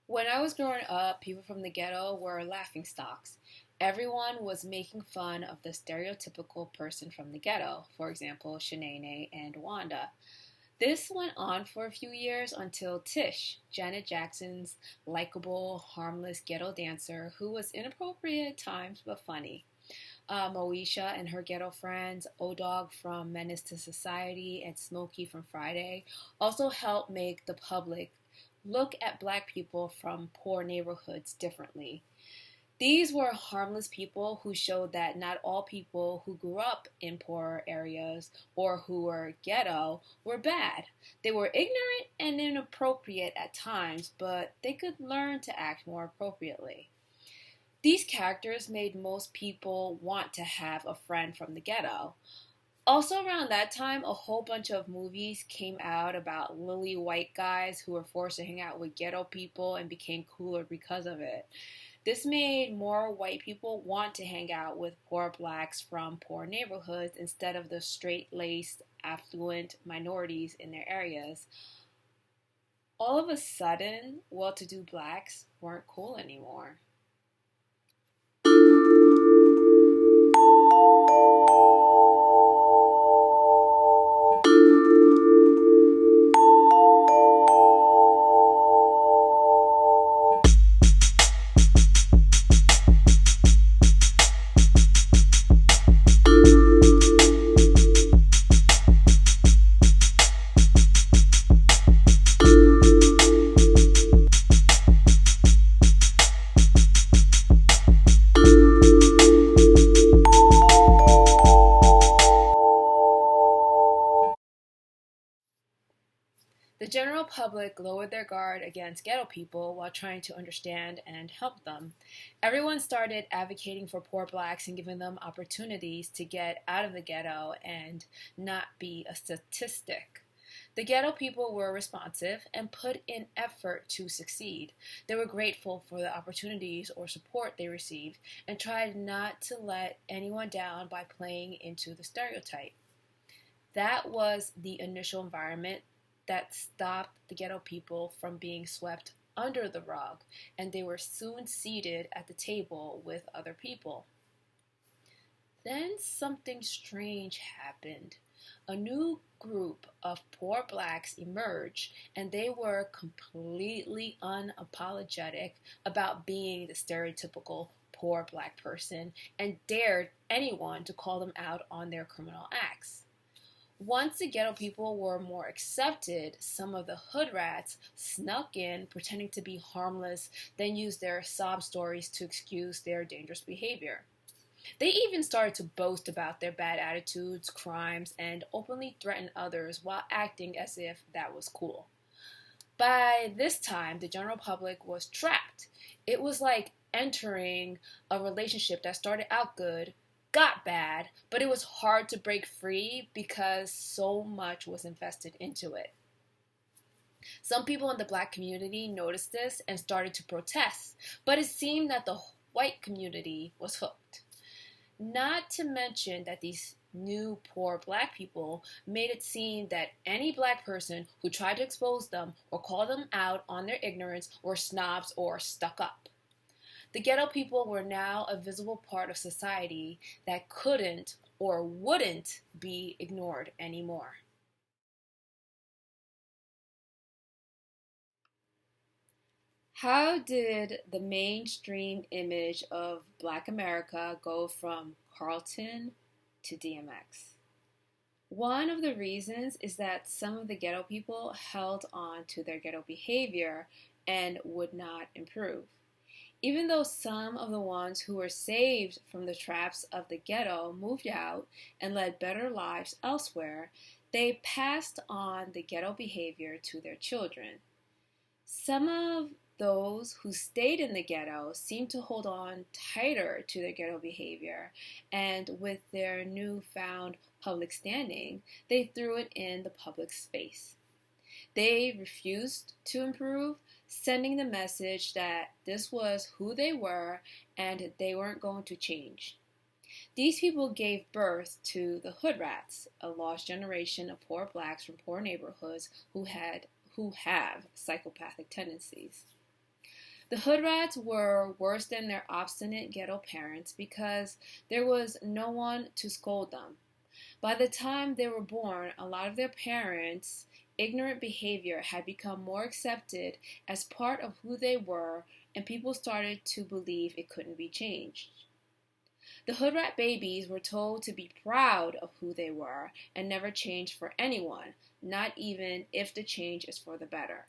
When I was growing up, people from the ghetto were laughing stocks. Everyone was making fun of the stereotypical person from the ghetto, for example, Shanae and Wanda. This went on for a few years until Tish, Janet Jackson's likable, harmless ghetto dancer who was inappropriate at times but funny. Moesha and her ghetto friends, O-Dog from Menace to Society, and Smokey from Friday also helped make the public look at black people from poor neighborhoods differently. These were harmless people who showed that not all people who grew up in poor areas or who were ghetto were bad. They were ignorant and inappropriate at times, but they could learn to act more appropriately. These characters made most people want to have a friend from the ghetto. Also, around that time, a whole bunch of movies came out about lily white guys who were forced to hang out with ghetto people and became cooler because of it. This made more white people want to hang out with poor blacks from poor neighborhoods instead of the straight laced, affluent minorities in their areas. All of a sudden, well to do blacks weren't cool anymore. The general public lowered their guard against ghetto people while trying to understand and help them. Everyone started advocating for poor blacks and giving them opportunities to get out of the ghetto and not be a statistic. The ghetto people were responsive and put in effort to succeed. They were grateful for the opportunities or support they received and tried not to let anyone down by playing into the stereotype. That was the initial environment that stopped the ghetto people from being swept under the rug, and they were soon seated at the table with other people. Then something strange happened. A new group of poor blacks emerged, and they were completely unapologetic about being the stereotypical poor black person and dared anyone to call them out on their criminal acts. Once the ghetto people were more accepted, some of the hood rats snuck in pretending to be harmless, then used their sob stories to excuse their dangerous behavior. They even started to boast about their bad attitudes, crimes, and openly threaten others while acting as if that was cool. By this time, the general public was trapped. It was like entering a relationship that started out good, got bad, but it was hard to break free because so much was invested into it. Some people in the black community noticed this and started to protest, but it seemed that the white community was hooked. Not to mention that these new poor black people made it seem that any black person who tried to expose them or call them out on their ignorance were snobs or stuck up. The ghetto people were now a visible part of society that couldn't or wouldn't be ignored anymore. How did the mainstream image of Black America go from Carlton to DMX? One of the reasons is that some of the ghetto people held on to their ghetto behavior and would not improve. Even though some of the ones who were saved from the traps of the ghetto moved out and led better lives elsewhere, they passed on the ghetto behavior to their children. Some of those who stayed in the ghetto seemed to hold on tighter to their ghetto behavior, and with their newfound public standing, they threw it in the public space. They refused to improve, sending the message that this was who they were and they weren't going to change. These people gave birth to the Hood Rats, a lost generation of poor blacks from poor neighborhoods who have psychopathic tendencies. The hood rats were worse than their obstinate ghetto parents because there was no one to scold them. By the time they were born, a lot of their parents' ignorant behavior had become more accepted as part of who they were, and people started to believe it couldn't be changed. The hood rat babies were told to be proud of who they were and never change for anyone, not even if the change is for the better.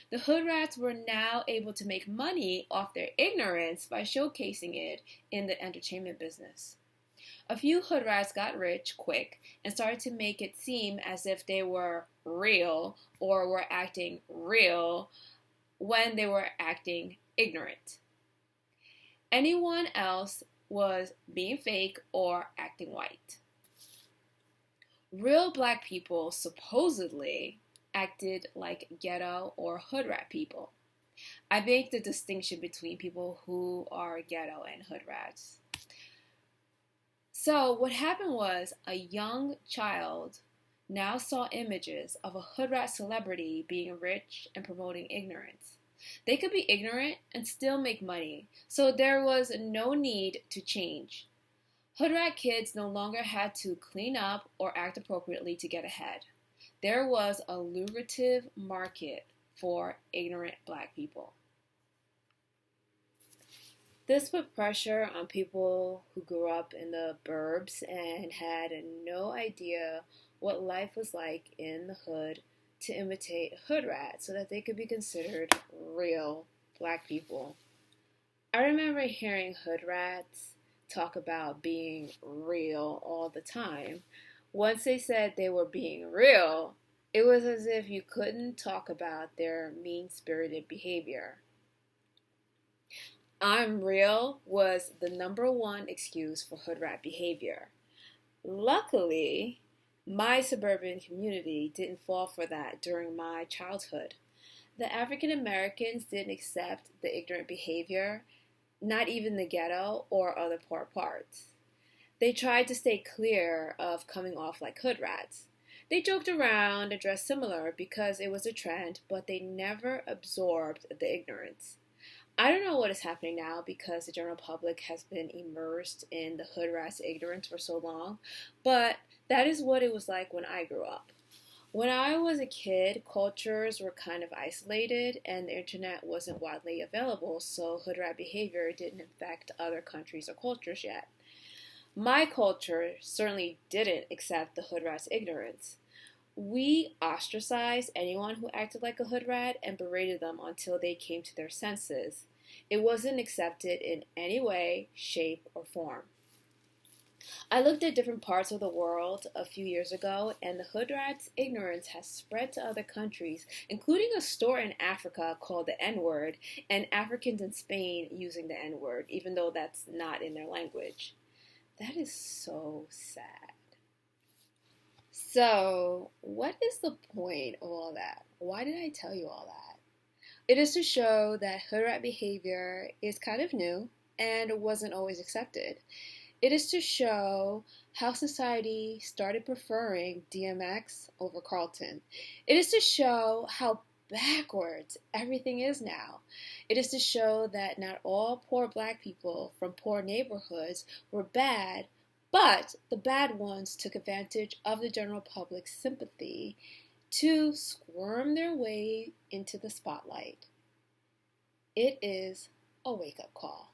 The hood rats were now able to make money off their ignorance by showcasing it in the entertainment business. A few hood rats got rich quick and started to make it seem as if they were real or were acting real when they were acting ignorant. Anyone else was being fake or acting white. Real black people supposedly acted like ghetto or hood rat people. I make the distinction between people who are ghetto and hood rats. So what happened was a young child now saw images of a hood rat celebrity being rich and promoting ignorance. They could be ignorant and still make money, so there was no need to change. Hood rat kids no longer had to clean up or act appropriately to get ahead. There was a lucrative market for ignorant black people. This put pressure on people who grew up in the burbs and had no idea what life was like in the hood to imitate hood rats so that they could be considered real black people. I remember hearing hood rats talk about being real all the time. Once they said they were being real, it was as if you couldn't talk about their mean-spirited behavior. I'm real was the number one excuse for hood rat behavior. Luckily, my suburban community didn't fall for that during my childhood. The African Americans didn't accept the ignorant behavior, not even the ghetto or other poor parts. They tried to stay clear of coming off like hood rats. They joked around and dressed similar because it was a trend, but they never absorbed the ignorance. I don't know what is happening now because the general public has been immersed in the hood rat's ignorance for so long, but that is what it was like when I grew up. When I was a kid, cultures were kind of isolated and the internet wasn't widely available, so hood rat behavior didn't affect other countries or cultures yet. My culture certainly didn't accept the hood rat's ignorance. We ostracized anyone who acted like a hood rat and berated them until they came to their senses. It wasn't accepted in any way, shape, or form. I looked at different parts of the world a few years ago, and the hood rat's ignorance has spread to other countries, including a store in Africa called the N-word, and Africans in Spain using the N-word, even though that's not in their language. That is so sad. So, what is the point of all that? Why did I tell you all that? It is to show that hood rat behavior is kind of new and wasn't always accepted. It is to show how society started preferring DMX over Carlton. It is to show how backwards everything is now. It is to show that not all poor black people from poor neighborhoods were bad, but the bad ones took advantage of the general public's sympathy to squirm their way into the spotlight. It is a wake-up call.